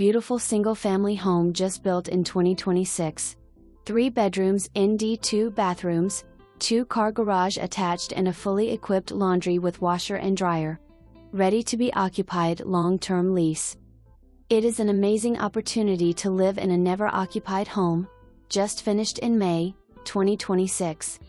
beautiful single-family home just built in 2026. 3 bedrooms, ND 2 bathrooms, 2-car garage attached and a fully equipped laundry with washer and dryer. Ready to be occupied, long-term lease. It is an amazing opportunity to live in a never-occupied home, just finished in May 2026.